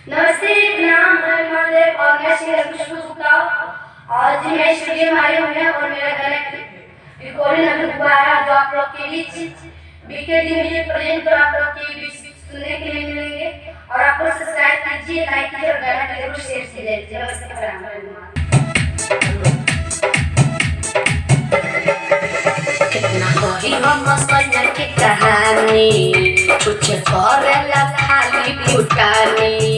नमस्ते, प्रणाम, महादेव और मैं श्री खुशबू गुप्ता। आज मैं स्टूडियो में आई हूँ और मेरा गाना रिकॉर्डिंग अभी हुआ है जो आप लोग के बीच बीकेडी म्यूजिक प्रेजेंट कर आप लोग के बीच सुनने के लिए मिलेंगे। और आप लोग सब्सक्राइब कीजिए, लाइक कीजिए और गाना को जरूर शेयर कीजिए। नमस्ते, प्रणाम। कितना कोई हम मस्तर की कहानी कुछ करेला खाली फुटानी